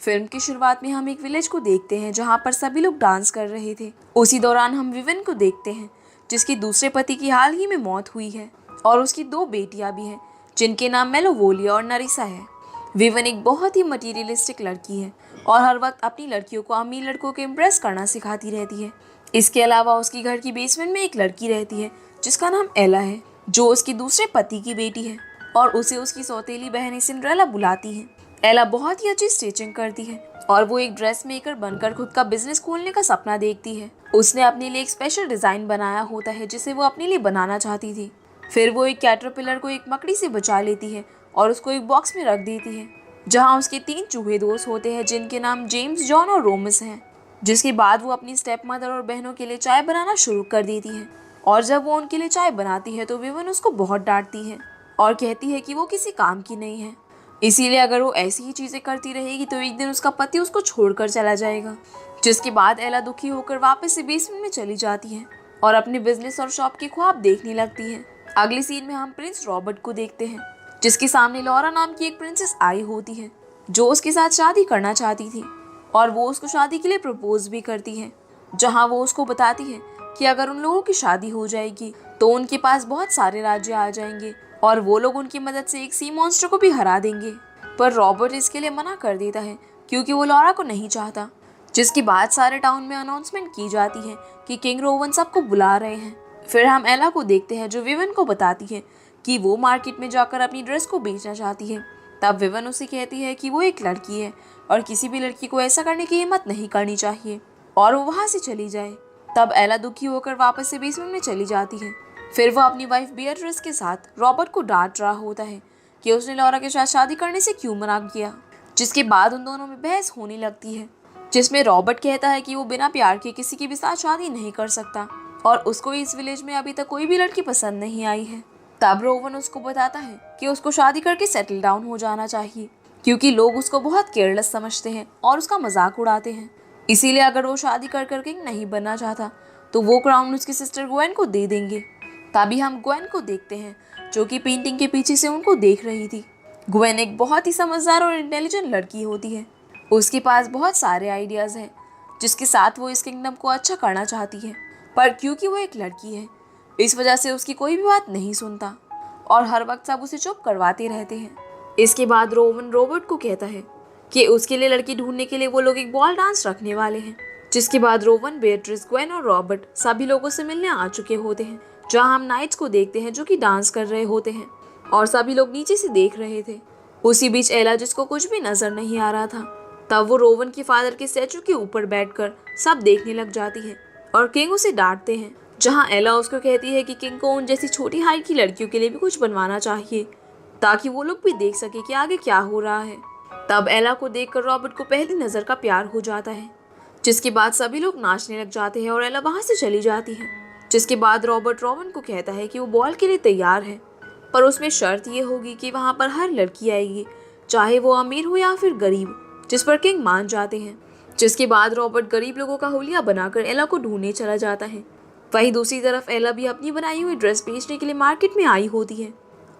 Film की शुरुआत में हम एक विलेज को देखते हैं जहाँ पर सभी लोग डांस कर रहे थे। उसी दौरान हम विवन को देखते हैं जिसकी दूसरे पति की हाल ही में मौत हुई है और उसकी 2 बेटियां भी हैं जिनके नाम मेलोवोलिया और नरिसा है। विवन एक बहुत ही मटीरियलिस्टिक लड़की है और हर वक्त अपनी लड़कियों को अमीर लड़कों को इम्प्रेस करना सिखाती रहती है। इसके अलावा उसकी घर की बेसमेंट में एक लड़की रहती है जिसका नाम एला है, जो उसकी दूसरे पति की बेटी है और उसे उसकी सौतेली बहन सिंड्रेला बुलाती है। एला बहुत ही अच्छी स्टिचिंग करती है और वो एक ड्रेस मेकर बनकर खुद का बिजनेस खोलने का सपना देखती है। उसने अपने लिए एक स्पेशल डिजाइन बनाया होता है जिसे वो अपने लिए बनाना चाहती थी। फिर वो एक कैटरपिलर को एक मकड़ी से बचा लेती है और उसको एक बॉक्स में रख देती है जहाँ उसके 3 चूहे दोस्त होते हैं जिनके नाम जेम्स, जॉन और रोमस हैं। जिसके बाद वो अपनी स्टेप मदर और बहनों के लिए चाय बनाना शुरू कर देती है और जब वो उनके लिए चाय बनाती है तो विवन उसको बहुत डांटती है और कहती है कि वो किसी काम की नहीं है, इसीलिए अगर वो ऐसी ही चीजें करती रहेगी तो एक दिन उसका पति उसको छोड़कर चला जाएगा। जिसके बाद एला दुखी होकर वापस से बेसमेंट में चली जाती है और अपने बिजनेस और शॉप के ख्वाब देखने लगती है। अगली सीन में हम प्रिंस रॉबर्ट को देखते हैं जिसके सामने लॉरा नाम की एक प्रिंसेस आई होती है जो उसके साथ शादी करना चाहती थी और वो उसको शादी के लिए प्रपोज भी करती है, जहाँ वो उसको बताती है कि अगर उन लोगों की शादी हो जाएगी तो उनके पास बहुत सारे राज्य आ जाएंगे और वो लोग उनकी मदद से एक सी मॉन्स्टर को भी हरा देंगे। पर रॉबर्ट इसके लिए मना कर देता है क्योंकि वो लॉरा को नहीं चाहता। जिसके बाद सारे टाउन में अनाउंसमेंट की जाती है कि किंग रोवन सबको बुला रहे हैं। फिर हम एला को देखते हैं जो विवन को बताती है कि वो मार्केट में जाकर अपनी ड्रेस को बेचना चाहती है। तब विवन उसे कहती है कि वो एक लड़की है और किसी भी लड़की को ऐसा करने की हिम्मत नहीं करनी चाहिए और वो वहाँ से चली जाए। तब एला दुखी होकर वापस से बेसमेंट में चली जाती है। फिर वो अपनी वाइफ बियट्रिस के साथ रॉबर्ट को डांट रहा होता है कि उसने लॉरा के साथ शादी करने से क्यों मना किया। जिसके बाद उन दोनों में बहस होने लगती है जिसमें रॉबर्ट कहता है कि वो बिना प्यार के किसी के भी साथ शादी नहीं कर सकता और उसको इस विलेज में अभी तक कोई भी लड़की पसंद नहीं आई है। तब रोवन उसको बताता है कि उसको शादी करके सेटल डाउन हो जाना चाहिए क्योंकि लोग उसको बहुत केयरलेस समझते हैं और उसका मजाक उड़ाते हैं। इसीलिए अगर वो शादी कर किंग नहीं बनना चाहता तो वो क्राउन उसकी सिस्टर ग्वेन को दे देंगे। तभी हम ग्वेन को देखते हैं जो कि पेंटिंग के पीछे से उनको देख रही थी। ग्वेन एक बहुत ही समझदार और इंटेलिजेंट लड़की होती है। उसके पास बहुत सारे आइडियाज़ हैं जिसके साथ वो इस किंगडम को अच्छा करना चाहती है, पर क्योंकि वो एक लड़की है इस वजह से उसकी कोई भी बात नहीं सुनता और हर वक्त सब उसे चुप करवाते रहते हैं। इसके बाद रोवन रॉबर्ट को कहता है कि उसके लिए लड़की ढूंढने के लिए वो लोग एक बॉल डांस रखने वाले हैं। जिसके बाद रोवन, बेट्रिस, ग्वेन और रॉबर्ट सभी लोगों से मिलने आ चुके होते हैं, जहां हम नाइट्स को देखते हैं जो कि डांस कर रहे होते हैं और सभी लोग नीचे से देख रहे थे। उसी बीच एला, जिसको कुछ भी नजर नहीं आ रहा था, तब वो रोवन के फादर के स्टैचू के ऊपर बैठकर सब देखने लग जाती है और किंग उसे डांटते हैं, जहां एला उसको कहती है कि किंग को उन जैसी छोटी हाइट की लड़कियों के लिए भी कुछ बनवाना चाहिए ताकि वो लोग भी देख सके कि आगे क्या हो रहा है। तब एला को देखकर रॉबर्ट को पहली नजर का प्यार हो जाता है। जिसके बाद सभी लोग नाचने लग जाते हैं और एला वहां से चली जाती है। जिसके बाद रॉबर्ट रोवन को कहता है कि वो बॉल के लिए तैयार है, पर उसमें शर्त ये होगी कि वहाँ पर हर लड़की आएगी, चाहे वो अमीर हो या फिर गरीब, जिस पर किंग मान जाते हैं। जिसके बाद रॉबर्ट गरीब लोगों का हुलिया बनाकर एला को ढूंढने चला जाता है। वहीं दूसरी तरफ एला भी अपनी बनाई हुई ड्रेस बेचने के लिए मार्केट में आई होती है।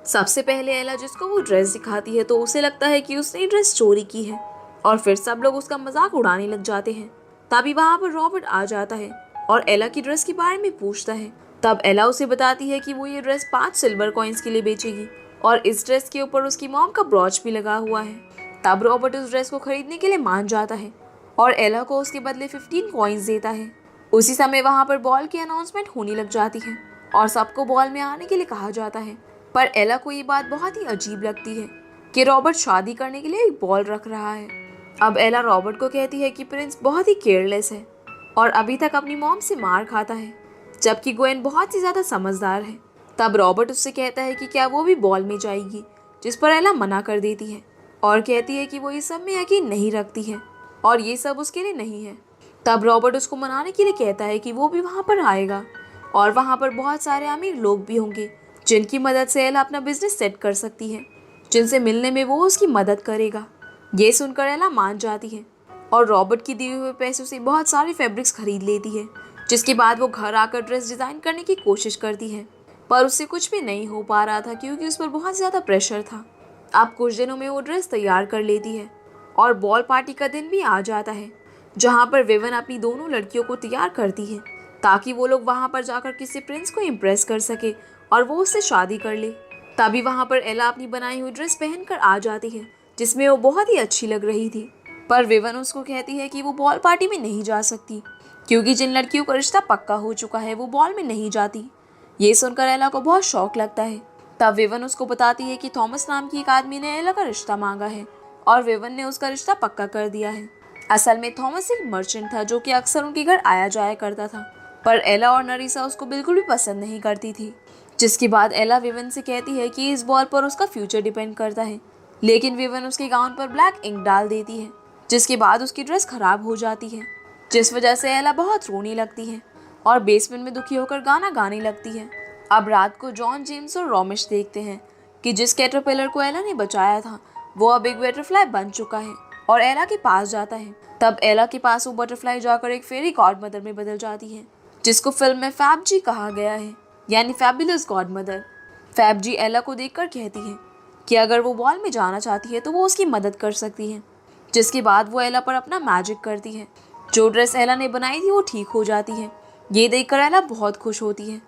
सबसे पहले एला जिसको वो ड्रेस दिखाती है तो उसे लगता है कि उसने ड्रेस चोरी की है और फिर सब लोग उसका मजाक उड़ाने लग जाते हैं। तभी वहाँ पर रॉबर्ट आ जाता है और एला की ड्रेस के बारे में पूछता है। तब एला उसे बताती है कि वो ये ड्रेस 5 सिल्वर कॉइन्स के लिए बेचेगी और इस ड्रेस के ऊपर उसकी मॉम का ब्रॉच भी लगा हुआ है। तब रॉबर्ट उस ड्रेस को खरीदने के लिए मान जाता है और एला को उसके बदले 15 कॉइन्स देता है। उसी समय वहाँ पर बॉल की अनाउंसमेंट होने लग जाती है और सबको बॉल में आने के लिए कहा जाता है। पर एला को ये बात बहुत ही अजीब लगती है कि रॉबर्ट शादी करने के लिए एक बॉल रख रहा है। अब एला रॉबर्ट को कहती है कि प्रिंस बहुत ही केयरलेस है और अभी तक अपनी मॉम से मार खाता है, जबकि ग्वेन बहुत ही ज़्यादा समझदार है। तब रॉबर्ट उससे कहता है कि क्या वो भी बॉल में जाएगी, जिस पर एला मना कर देती है और कहती है कि वो इस सब में यकीन नहीं रखती है और ये सब उसके लिए नहीं है। तब रॉबर्ट उसको मनाने के लिए कहता है कि वो भी वहाँ पर आएगा और वहाँ पर बहुत सारे अमीर लोग भी होंगे जिनकी मदद से एला अपना बिजनेस सेट कर सकती है, जिनसे मिलने में वो उसकी मदद करेगा। ये सुनकर एला मान जाती है और रॉबर्ट की दिए हुए पैसों से बहुत सारे फैब्रिक्स खरीद लेती है। जिसके बाद वो घर आकर ड्रेस डिज़ाइन करने की कोशिश करती है, पर उससे कुछ भी नहीं हो पा रहा था क्योंकि उस पर बहुत ज़्यादा प्रेशर था। अब कुछ दिनों में वो ड्रेस तैयार कर लेती है और बॉल पार्टी का दिन भी आ जाता है, जहाँ पर विवन अपनी दोनों लड़कियों को तैयार करती है ताकि वो लोग वहाँ पर जाकर किसी प्रिंस को इम्प्रेस कर सके और वो उससे शादी कर ले। तभी वहाँ पर एला अपनी बनाई हुई ड्रेस पहनकर आ जाती है, जिसमें वो बहुत ही अच्छी लग रही थी। पर विवन उसको कहती है कि वो बॉल पार्टी में नहीं जा सकती, क्योंकि जिन लड़कियों का रिश्ता पक्का हो चुका है वो बॉल में नहीं जाती। ये सुनकर एला को बहुत शौक लगता है। तब विवन उसको बताती है कि थॉमस नाम की एक आदमी ने एला का रिश्ता मांगा है और विवन ने उसका रिश्ता पक्का कर दिया है। असल में थॉमस एक मर्चेंट था जो कि अक्सर उनके घर आया जाया करता था, पर एला और नरीसा उसको बिल्कुल भी पसंद नहीं करती थी। जिसके बाद एला विवन से कहती है कि इस बॉल पर उसका फ्यूचर डिपेंड करता है, लेकिन विवन उसके गाउन पर ब्लैक इंक डाल देती है, जिसके बाद उसकी ड्रेस खराब हो जाती है, जिस वजह से एला बहुत रोने लगती है और बेसमेंट में दुखी होकर गाना गाने लगती है। अब रात को जॉन, जेम्स और रॉमिश देखते हैं कि जिस कैटरपिलर को एला ने बचाया था वो अब एक बटरफ्लाई बन चुका है और एला के पास जाता है। तब एला के पास वो बटरफ्लाई जाकर एक फेरी गॉड मदर में बदल जाती है, जिसको फिल्म में फैब जी कहा गया है, यानी फैबुलस गॉड मदर। फैब जी एला को देखकर कहती है कि अगर वो बॉल में जाना चाहती है तो वो उसकी मदद कर सकती है। जिसके बाद वो एला पर अपना मैजिक करती है। जो ड्रेस एला ने बनाई थी वो ठीक हो जाती है। ये देखकर एला बहुत खुश होती है।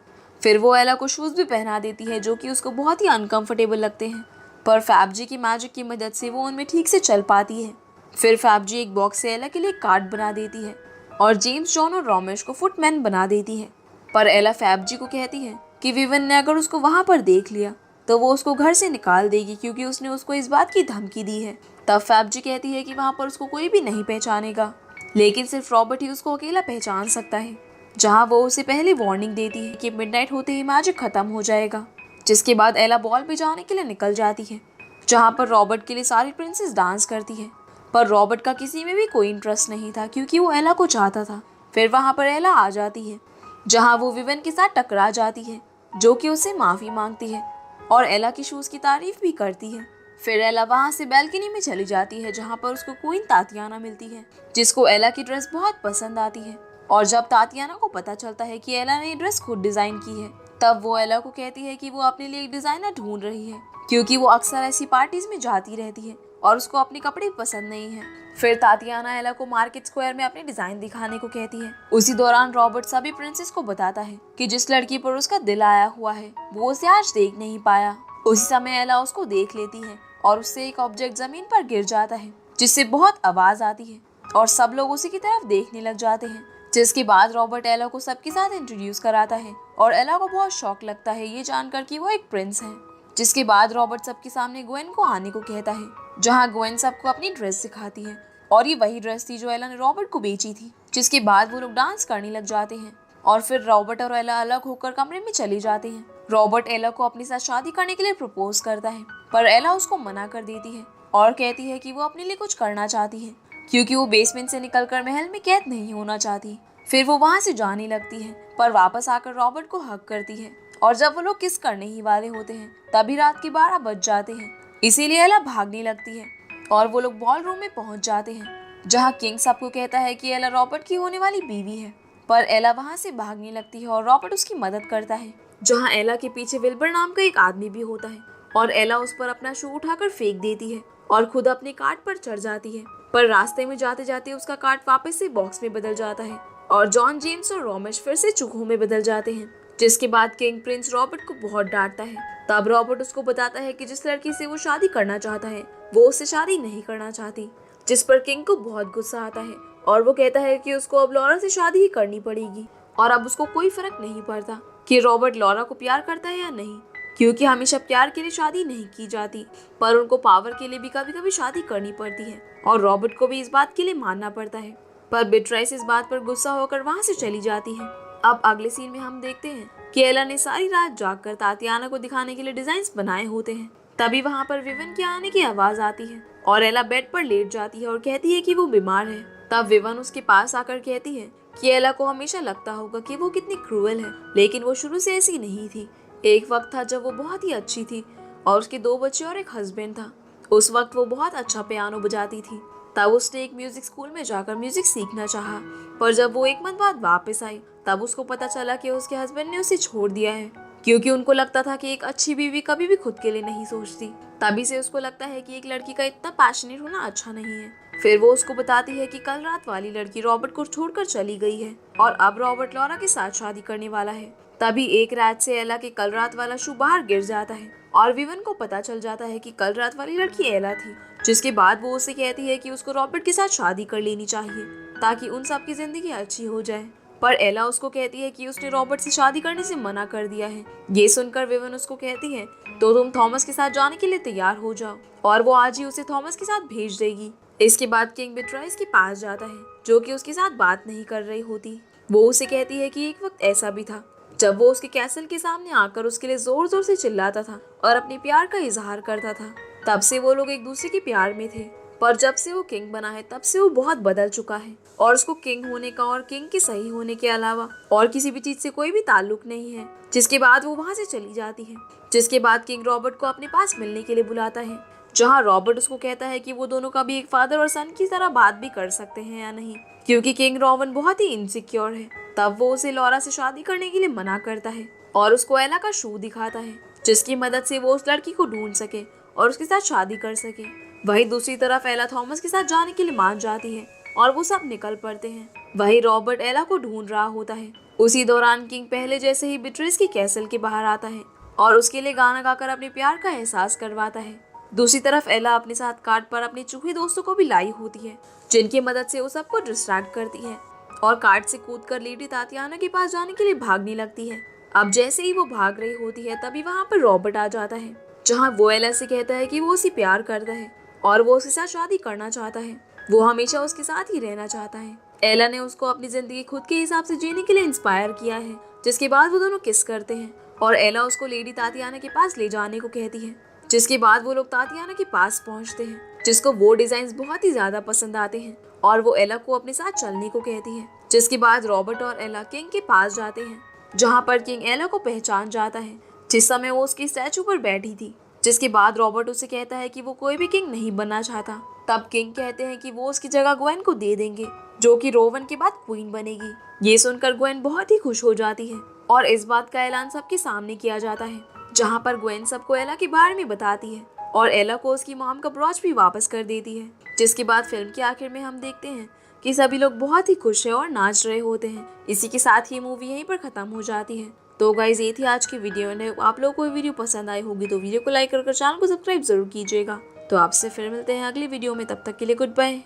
फिर वो एला को शूज़ भी पहना देती है जो कि उसको बहुत ही अनकंफर्टेबल लगते हैं, पर फैब जी की मैजिक की मदद से वो उनमें ठीक से चल पाती है। फिर फैब जी एक बॉक्स से एला के लिए कार्ड बना देती है और जेम्स, जॉन और रॉमेश को फुटमैन बना देती है। पर एला फैब जी को कहती है कि विवन ने अगर उसको वहाँ पर देख लिया तो वो उसको घर से निकाल देगी, क्योंकि उसने उसको इस बात की धमकी दी है। तब फैब जी कहती है कि वहाँ पर उसको कोई भी नहीं पहचानेगा, लेकिन सिर्फ रॉबर्ट ही उसको अकेला पहचान सकता है। जहाँ वो उसे पहले वार्निंग देती है कि मिडनाइट होते ही मैजिक खत्म हो जाएगा। जिसके बाद एला बॉल पे जाने के लिए निकल जाती है, जहाँ पर रॉबर्ट के लिए सारी प्रिंसेस डांस करती है, पर रॉबर्ट का किसी में भी कोई इंटरेस्ट नहीं था क्योंकि वो एला को चाहता था। फिर वहाँ पर एला आ जाती है, जहाँ वो विवन के साथ टकरा जाती है, जो कि उससे माफ़ी मांगती है और एला की शूज़ की तारीफ भी करती है। फिर एला वहाँ से बैल्कनी में चली जाती है, जहाँ पर उसको क्वीन तातियाना मिलती है, जिसको एला की ड्रेस बहुत पसंद आती है। और जब तातियाना को पता चलता है कि एला ने ये ड्रेस खुद डिज़ाइन की है, तब वो एला को कहती है कि वो अपने लिए एक डिज़ाइनर ढूंढ रही है, क्योंकि वो अक्सर ऐसी पार्टीज में जाती रहती है और उसको अपने कपड़े पसंद नहीं है। फिर तातियाना एला को मार्केट स्क्वायर में अपने डिज़ाइन दिखाने को कहती है। उसी दौरान रॉबर्ट सभी प्रिंसेस को बताता है कि जिस लड़की पर उसका दिल आया हुआ है वो उसे आज देख नहीं पाया। उसी समय एला उसको देख लेती है और उससे एक ऑब्जेक्ट जमीन पर गिर जाता है, जिससे बहुत आवाज़ आती है और सब लोग उसी की तरफ देखने लग जाते हैं। जिसके बाद रॉबर्ट एला को सबके साथ इंट्रोड्यूस कराता है और एला को बहुत शौक लगता है ये जानकर कि वो एक प्रिंस है। जिसके बाद रॉबर्ट सबके सामने ग्वेन को आने को कहता है, जहाँ ग्वेन सबको अपनी ड्रेस दिखाती है और ये वही ड्रेस थी जो एला ने रॉबर्ट को बेची थी। जिसके बाद वो लोग डांस करने लग जाते हैं और फिर रॉबर्ट और एला अलग होकर कमरे में चले जाते हैं। रॉबर्ट एला को अपने साथ शादी करने के लिए प्रपोज करता है, पर एला उसको मना कर देती है और कहती है कि वो अपने लिए कुछ करना चाहती है, क्योंकि वो बेसमेंट से निकलकर महल में कैद नहीं होना चाहती। फिर वो वहाँ से जाने लगती है, पर वापस आकर रॉबर्ट को हक करती है और जब वो लोग किस करने ही वाले होते हैं तभी रात के 12 बज जाते हैं। इसीलिए एला भागने लगती है और वो लोग बॉल रूम में पहुंच जाते हैं, जहाँ किंग सबको कहता है कि एला रॉबर्ट की होने वाली बीवी है। पर एला वहाँ से भागने लगती है और रॉबर्ट उसकी मदद करता है, जहाँ एला के पीछे विल्बर नाम का एक आदमी भी होता है और एला उस पर अपना शू उठाकर फेंक देती है और खुद अपने कार्ट पर चढ़ जाती है। पर रास्ते में जाते जाते उसका कार्ट वापस से बॉक्स में बदल जाता है और जॉन, जेम्स और रॉमेश फिर से चूहों में बदल जाते हैं। जिसके बाद किंग प्रिंस रॉबर्ट को बहुत डांटता है। तब रॉबर्ट उसको बताता है कि जिस लड़की से वो शादी करना चाहता है वो उससे शादी नहीं करना चाहती, जिस पर किंग को बहुत गुस्सा आता है और वो कहता है कि उसको अब लॉरा से शादी ही करनी पड़ेगी और अब उसको कोई फर्क नहीं पड़ता कि रॉबर्ट लॉरा को प्यार करता है या नहीं, क्योंकि हमेशा प्यार के लिए शादी नहीं की जाती, पर उनको पावर के लिए भी कभी कभी शादी करनी पड़ती है और रॉबर्ट को भी इस बात के लिए मानना पड़ता है। पर बिट्राइस इस बात पर गुस्सा होकर वहाँ से चली जाती है। अब अगले सीन में हम देखते हैं कि एला ने सारी रात जागकर तातियाना को दिखाने के लिए डिजाइन्स बनाए होते हैं। तभी वहाँ पर विवन के आने की आवाज आती है और एला बेड पर लेट जाती है और कहती है कि वो बीमार है। तब विवन उसके पास आकर कहती है कि एला को हमेशा लगता होगा कि वो कितनी क्रूअल है, लेकिन वो शुरू से ऐसी नहीं थी। एक वक्त था जब वो बहुत ही अच्छी थी और उसके 2 बच्चे और एक हस्बैंड था। उस वक्त वो बहुत अच्छा पियानो बजाती थी। तब उसने एक म्यूजिक स्कूल में जाकर म्यूजिक सीखना चाहा, पर जब वो 1 मंथ बाद वापस आई तब उसको पता चला कि उसके हस्बैंड ने उसे छोड़ दिया है, क्योंकि उनको लगता था कि एक अच्छी बीवी कभी भी खुद के लिए नहीं सोचती। तभी से उसको लगता है कि एक लड़की का इतना पैशनेट होना अच्छा नहीं है। फिर वो उसको बताती है कि कल रात वाली लड़की रॉबर्ट को छोड़कर चली गई है और अब रॉबर्ट लॉरा के साथ शादी करने वाला है। तभी एक रात से एला के कल रात वाला शू बाहर गिर जाता है और विवन को पता चल जाता है कि कल रात वाली लड़की एला थी। जिसके बाद वो उसे कहती है कि उसको रॉबर्ट के साथ शादी कर लेनी चाहिए ताकि उन सब की जिंदगी अच्छी हो जाए। पर एला उसको कहती है कि उसने रॉबर्ट से शादी करने से मना कर दिया है। ये सुनकर विवन उसको कहती है तो तुम थॉमस के साथ जाने के लिए तैयार हो जाओ और वो आज ही उसे थॉमस के साथ भेज देगी। इसके बाद किंग बिट्राइस के पास जाता है जो कि उसके साथ बात नहीं कर रही होती। वो उसे कहती है कि एक वक्त ऐसा भी था जब वो उसके कैसल के सामने आकर उसके लिए जोर जोर से चिल्लाता था और अपने प्यार का इजहार करता था। तब से वो लोग एक दूसरे के प्यार में थे, पर जब से वो किंग बना है तब से वो बहुत बदल चुका है और उसको किंग होने का और किंग के सही होने के अलावा और किसी भी चीज से कोई भी ताल्लुक नहीं है। जिसके बाद वो वहाँ से चली जाती है। जिसके बाद किंग रॉबर्ट को अपने पास मिलने के लिए बुलाता है, जहाँ रॉबर्ट उसको कहता है कि वो दोनों का भी एक फादर और सन की तरह बात भी कर सकते हैं या नहीं, क्योंकि किंग रॉवन बहुत ही इनसिक्योर है। तब वो उसे लॉरा से शादी करने के लिए मना करता है और उसको एला का शू दिखाता है जिसकी मदद से वो उस लड़की को ढूंढ सके और उसके साथ शादी कर सके। वहीं दूसरी तरफ एला थॉमस के साथ जाने के लिए मान जाती है और वो सब निकल पड़ते हैं। वहीं रॉबर्ट एला को ढूंढ रहा होता है। उसी दौरान किंग पहले जैसे ही बिट्रिस की कैसल के बाहर आता है और उसके लिए गाना गाकर अपने प्यार का एहसास करवाता है। दूसरी तरफ एला अपने साथ कार्ड पर अपने चूहे दोस्तों को भी लाई होती है जिनकी मदद से वो सबको डिस्ट्रैक्ट करती है और कार्ड से कूदकर लेडी तातियाना के पास जाने के लिए भागने लगती है। अब जैसे ही वो भाग रही होती है तभी वहाँ पर रॉबर्ट आ जाता है, जहाँ वो एला से कहता है कि वो उसे प्यार करता है और वो उसके साथ शादी करना चाहता है। वो हमेशा उसके साथ ही रहना चाहता है। एला ने उसको अपनी जिंदगी खुद के हिसाब से जीने के लिए इंस्पायर किया है। जिसके बाद वो दोनों किस करते हैं और एला उसको लेडी तातियाना के पास ले जाने को कहती है। जिसके बाद वो लोग तातियाना के पास पहुंचते हैं, जिसको वो डिजाइन बहुत ही ज्यादा पसंद आते हैं और वो एला को अपने साथ चलने को कहती है। जिसके बाद रॉबर्ट और एला किंग के पास जाते हैं, जहाँ पर किंग एला को पहचान जाता है जिस समय वो उसकी स्टैचू पर बैठी थी। जिसके बाद रॉबर्ट उसे कहता है कि वो कोई भी किंग नहीं बनना चाहता। तब किंग कहते हैं कि वो उसकी जगह ग्वेन को दे देंगे, जो कि रोवन के बाद क्वीन बनेगी। ये सुनकर ग्वेन बहुत ही खुश हो जाती है और इस बात का ऐलान सबके सामने किया जाता है, जहाँ पर ग्वेन सबको एला के बारे में बताती है और एला को उसकी मॉम का ब्रॉच भी वापस कर देती है। जिसके बाद फिल्म के आखिर में हम देखते हैं कि सभी लोग बहुत ही खुश हैं और नाच रहे होते हैं। इसी के साथ ये मूवी यहीं पर खत्म हो जाती है। तो गाइज ये थी आज की वीडियो ने आप लोगों को वीडियो पसंद आई होगी तो वीडियो को लाइक कर चैनल को सब्सक्राइब जरूर कीजिएगा। तो आपसे फिर मिलते हैं अगली वीडियो में, तब तक के लिए गुड बाय।